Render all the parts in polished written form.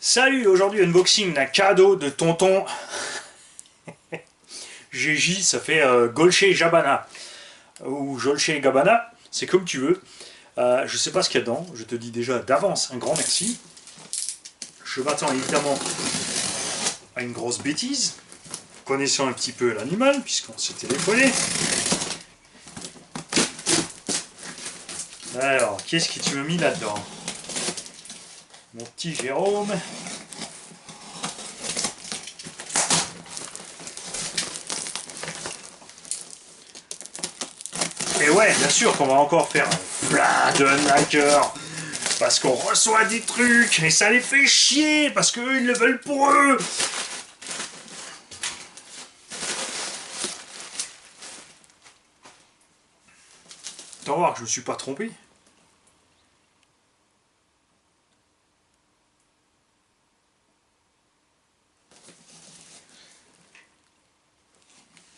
Salut, aujourd'hui unboxing d'un cadeau de tonton GJ, ça fait Dolce Gabbana ou Dolce Gabbana, c'est comme tu veux. Je sais pas ce qu'il y a dedans, je te dis déjà d'avance un grand merci. Je m'attends évidemment à une grosse bêtise, connaissant un petit peu l'animal, puisqu'on s'est téléphoné. Alors, qu'est-ce que tu m'as mis là-dedans? Mon petit Jérôme. Et ouais, bien sûr qu'on va encore faire plein de hackers. Parce qu'on reçoit des trucs et ça les fait chier parce qu'eux ils le veulent pour eux. T'as voir que je me suis pas trompé.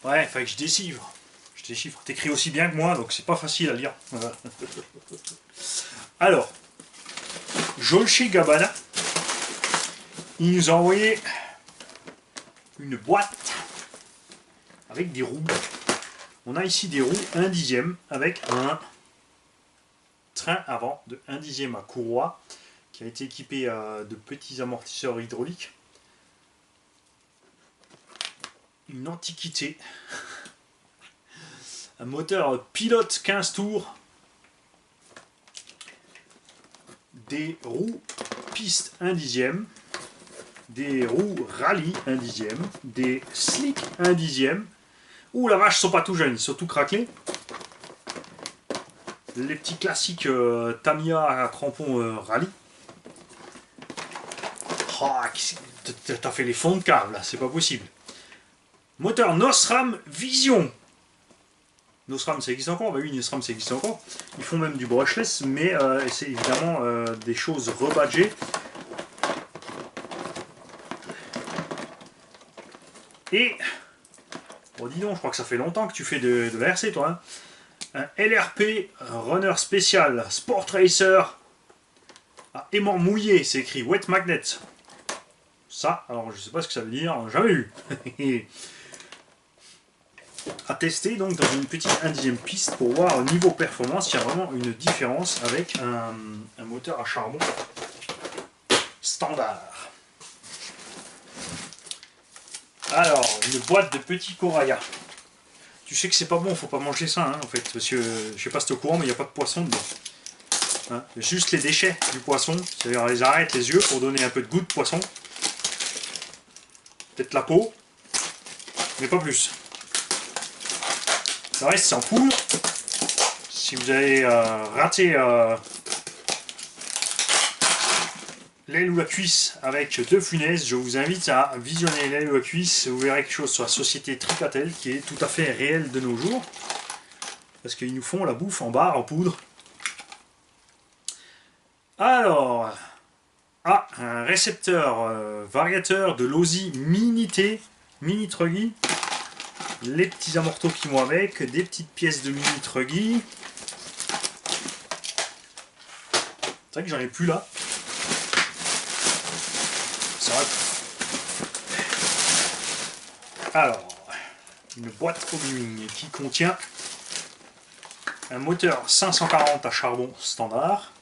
Ouais, fallait que je déchiffre. Je déchiffre. T'écris aussi bien que moi, donc c'est pas facile à lire. Alors, Dolce Gabbana, il nous a envoyé une boîte avec des roues. On a ici des roues 1/10 avec un train avant de 1/10 à courroie qui a été équipé de petits amortisseurs hydrauliques. Une antiquité. Un moteur pilote 15 tours. Des roues piste 1/10. Des roues rallye 1/10. Des slick 1/10. Ouh la vache, ils sont pas tout jeunes, ils sont tout craquelés. Les petits classiques Tamiya à crampons rallye. Oh, t'as fait les fonds de cave là, c'est pas possible. Moteur Nosram Vision. Nosram ça existe encore? Bah oui, Nosram ça existe encore. Ils font même du brushless, mais c'est évidemment des choses rebadgées. Et, bon dis donc, je crois que ça fait longtemps que tu fais de la RC toi. Hein. Un LRP Runner Spécial Sport Racer à aimant mouillé, c'est écrit Wet Magnet. Ça, alors je sais pas ce que ça veut dire, jamais vu. À tester donc dans une petite 1/10 piste pour voir au niveau performance s'il y a vraiment une différence avec un moteur à charbon standard. Alors, une boîte de petits Coraya. Tu sais que c'est pas bon, faut pas manger ça hein, en fait, parce que je sais pas si t'es au courant, mais il n'y a pas de poisson dedans. Hein, juste les déchets du poisson, c'est-à-dire on les arrête les yeux pour donner un peu de goût de poisson. Peut-être la peau, mais pas plus. Le reste c'est en poudre. Si vous avez raté l'aile ou la cuisse avec deux funaises, je vous invite à visionner l'aile ou la cuisse. Vous verrez quelque chose sur la société Tricatel qui est tout à fait réelle de nos jours. Parce qu'ils nous font la bouffe en barre, en poudre. Alors, un récepteur variateur de l'OSI Mini-T, Mini-Truggy. Les petits amortos qui vont avec, des petites pièces de Mini-Truggy. C'est vrai que j'en ai plus là. C'est vrai. Alors, une boîte Obi-Wan qui contient un moteur 540 à charbon standard,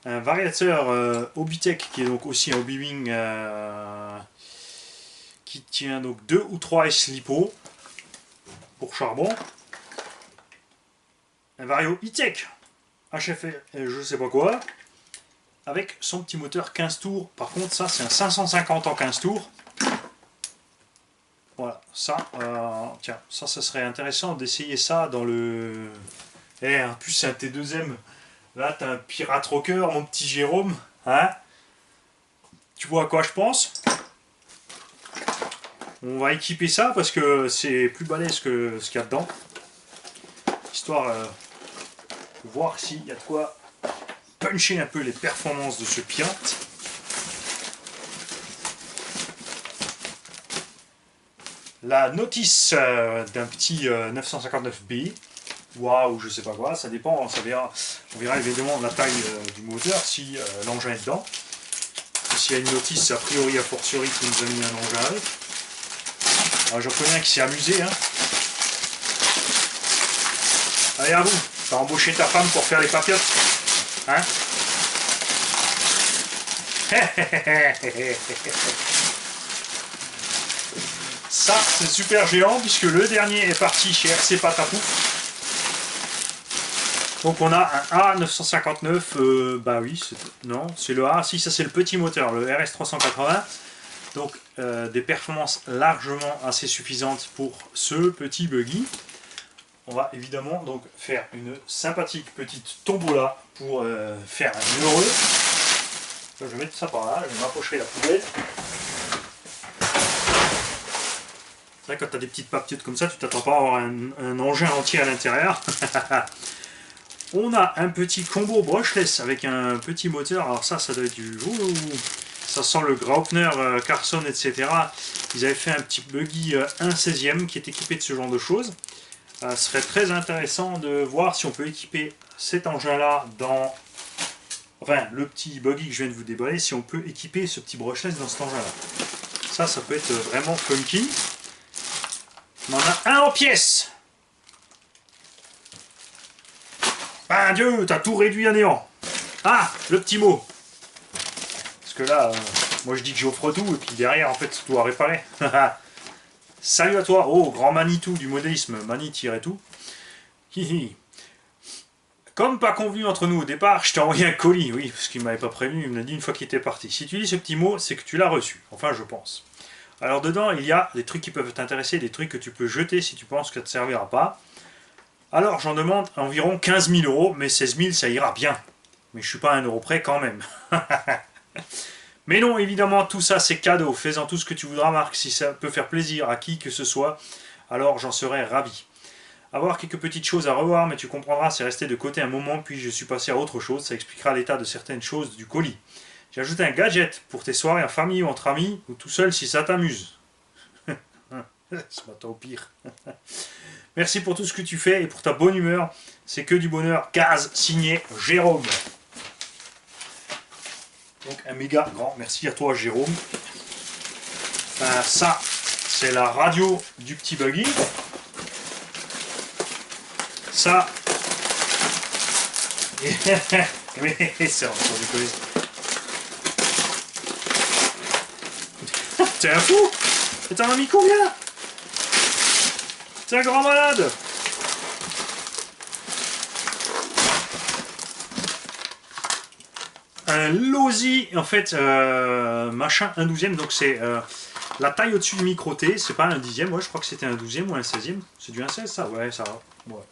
un variateur Obitech qui est donc aussi un Obi-Wan qui tient donc 2 ou 3 S-Lipo pour charbon, un vario E-Tech HFR je sais pas quoi, avec son petit moteur 15 tours. Par contre ça c'est un 550 en 15 tours. Voilà, ça, tiens, ça serait intéressant d'essayer ça dans le... en plus c'est un T2M. Là t'as un pirate rocker, mon petit Jérôme. Hein? Tu vois à quoi je pense? On va équiper ça parce que c'est plus balèze que ce qu'il y a dedans. Histoire de voir s'il y a de quoi puncher un peu les performances de ce pirate. La notice d'un petit 959B. Waouh, je sais pas quoi, ça dépend, on verra évidemment la taille du moteur si l'engin est dedans. s'il y a une notice, a priori, a fortiori, qui nous a mis un engin avec. Alors, j'en connais un qui s'est amusé. Hein. Allez, à vous. T'as embauché ta femme pour faire les papillotes. Hein? Ça, c'est super géant, puisque le dernier est parti chez RC Patapou. Donc on a un A959, bah oui, non, c'est le A, si ça c'est le petit moteur, le RS380. Donc des performances largement assez suffisantes pour ce petit buggy. On va évidemment donc faire une sympathique petite tombola pour faire un heureux. Je vais mettre ça par là, je vais m'approcher la poubelle. C'est vrai, quand tu as des petites papillotes comme ça, tu t'attends pas à avoir un engin entier à l'intérieur. On a un petit combo brushless avec un petit moteur. Alors ça doit être du... ça sent le Graupner, Carson, etc. Ils avaient fait un petit buggy 1/16e qui est équipé de ce genre de choses. Ce serait très intéressant de voir si on peut équiper cet engin-là dans... Enfin, le petit buggy que je viens de vous déballer, si on peut équiper ce petit brushless dans cet engin-là. Ça peut être vraiment funky. On en a un en pièces. Ben Dieu, t'as tout réduit à néant. Ah, le petit mot. Parce que là, moi je dis que j'offre tout, et puis derrière, en fait, c'est tout à réparer. Salut à toi, oh, grand Manitou du modélisme, Mani-tout. Hihi. Comme pas convenu entre nous au départ, je t'ai envoyé un colis, oui, parce qu'il m'avait pas prévenu, il me l'a dit une fois qu'il était parti. Si tu lis ce petit mot, c'est que tu l'as reçu, enfin je pense. Alors dedans, il y a des trucs qui peuvent t'intéresser, des trucs que tu peux jeter si tu penses que ça ne te servira pas. Alors j'en demande environ 15 000 €, mais 16 000 ça ira bien. Mais je suis pas à 1 euro près quand même. Mais non, évidemment, tout ça c'est cadeau. Fais-en tout ce que tu voudras, Marc, si ça peut faire plaisir à qui que ce soit, alors j'en serais ravi. Avoir quelques petites choses à revoir, mais tu comprendras, c'est resté de côté un moment, puis je suis passé à autre chose, ça expliquera l'état de certaines choses du colis. J'ai ajouté un gadget pour tes soirées en famille ou entre amis, ou tout seul si ça t'amuse. Ce matin au pire. Merci pour tout ce que tu fais et pour ta bonne humeur. C'est que du bonheur. Gaz signé Jérôme. Donc un méga grand merci à toi Jérôme. Ça, c'est la radio du petit buggy. Ça... Mais c'est encore décollé. T'es un fou? T'en as mis combien? C'est un grand malade. Un Losi, en fait, machin, un 12e, donc c'est la taille au-dessus du micro T, c'est pas un 10e, ouais, je crois que c'était un 12e ou un 16e. C'est du 1,16 ça? Ouais, ça va. Ouais.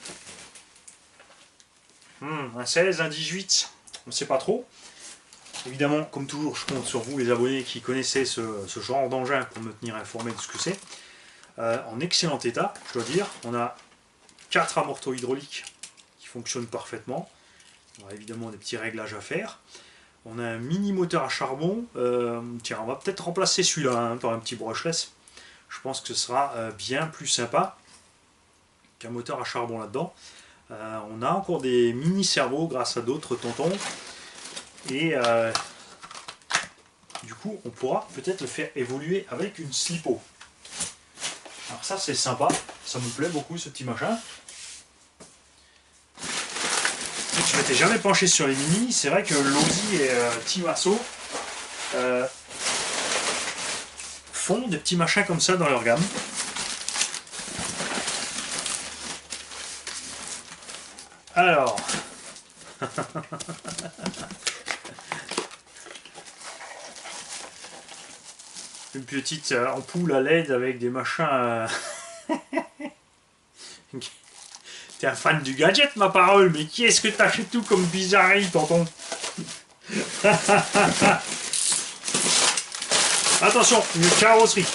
Un 16, un 18, on ne sait pas trop. Évidemment, comme toujours, je compte sur vous, les abonnés qui connaissez ce genre d'engin pour me tenir informé de ce que c'est. En excellent état, je dois dire. On a 4 amortos hydrauliques qui fonctionnent parfaitement. On a évidemment des petits réglages à faire. On a un mini moteur à charbon. Tiens, on va peut-être remplacer celui-là par un petit brushless. Je pense que ce sera bien plus sympa qu'un moteur à charbon là-dedans. On a encore des mini servos grâce à d'autres tontons. Et du coup, on pourra peut-être le faire évoluer avec une slipo. Alors ça c'est sympa, ça me plaît beaucoup ce petit machin. Je m'étais jamais penché sur les mini, c'est vrai que Losi et Team Asso font des petits machins comme ça dans leur gamme. Alors... une petite ampoule à LED avec des machins... T'es un fan du gadget, ma parole, mais qui est-ce que t'achètes tout comme bizarrerie, tonton? Attention, une carrosserie.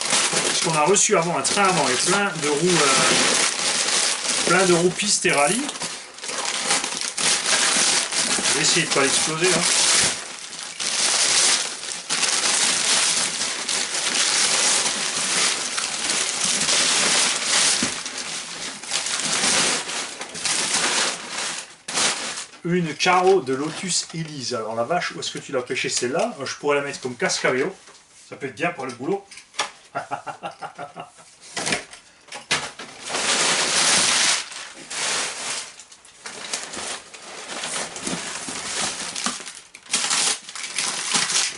Puisqu'on a reçu avant un train avant et plein de roues pistes et rallye. Je vais essayer de ne pas l'exploser là. une carreau de Lotus Elise. Alors la vache, où est-ce que tu l'as pêché celle-là? Je pourrais la mettre comme cascario. Ça peut être bien pour le boulot.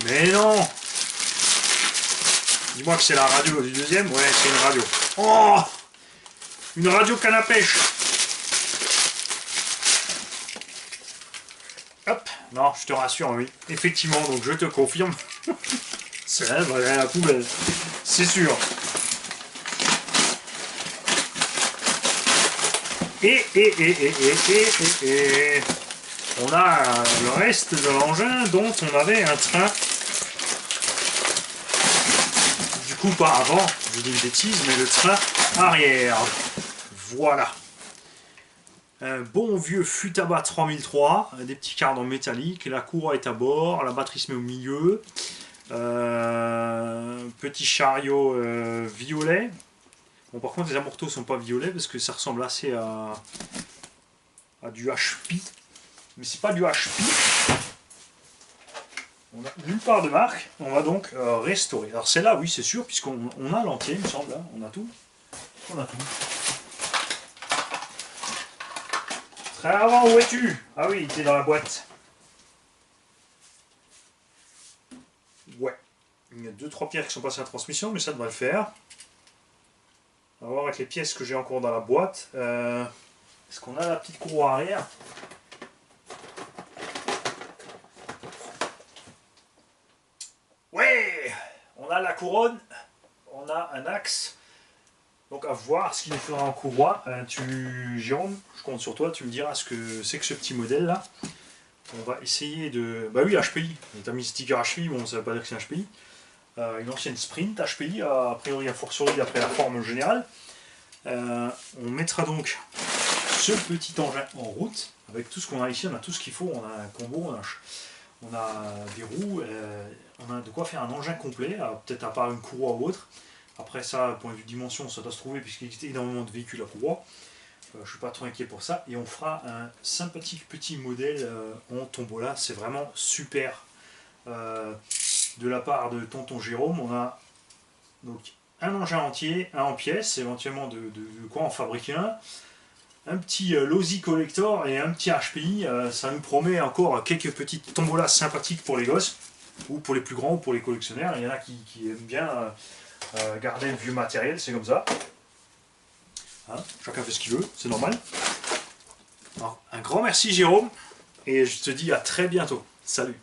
Mais non! Dis-moi que c'est la radio du deuxième? Ouais, c'est une radio. Oh! Une radio canne à pêche! Hop! Non, je te rassure, oui. Effectivement, donc je te confirme. C'est elle, va aller à la poubelle. C'est sûr. Et. On a le reste de l'engin dont on avait un train. Du coup, pas avant, je dis une bêtise, mais le train arrière. Voilà. Un bon vieux Futaba 3003, des petits cardans métalliques, la courroie est à bord, la batterie se met au milieu. Petit chariot violet. Bon, par contre, les amortos sont pas violets parce que ça ressemble assez à du HP. Mais c'est pas du HP. On a nulle part de marque. On va donc restaurer. Alors celle-là, oui, c'est sûr, puisqu'on a l'entier, il me semble. Hein. On a tout. On a tout. Très avant, où es-tu? Ah oui, il était dans la boîte. Ouais. Il y a 2-3 pierres qui sont passées à la transmission, mais ça devrait le faire. On va voir avec les pièces que j'ai encore dans la boîte. Est-ce qu'on a la petite courroie arrière? Ouais! On a la couronne, on a un axe. Donc à voir ce qu'il nous faudra en courroie. Jérôme, je compte sur toi, tu me diras ce que c'est que ce petit modèle là. On va essayer de... Bah oui, HPI. Tu as mis sticker HPI, bon ça veut pas dire que c'est HPI. Une ancienne Sprint HPI, a priori à fortiori d'après la forme générale. On mettra donc ce petit engin en route. Avec tout ce qu'on a ici, on a tout ce qu'il faut. On a un combo, on a des roues, on a de quoi faire un engin complet, peut-être à part une courroie ou autre. Après ça, point de vue dimension, ça doit se trouver puisqu'il existe énormément de véhicules à courroie. Je ne suis pas trop inquiet pour ça. Et on fera un sympathique petit modèle en tombola. C'est vraiment super. De la part de tonton Jérôme, on a donc un engin entier, un en pièces, éventuellement de quoi en fabriquer un petit Losi Collector et un petit HPI. Ça nous promet encore quelques petites tombolas sympathiques pour les gosses, ou pour les plus grands, ou pour les collectionneurs. Il y en a qui aiment bien garder le vieux matériel, c'est comme ça. Hein, chacun fait ce qu'il veut, c'est normal. Alors, un grand merci Jérôme, et je te dis à très bientôt. Salut!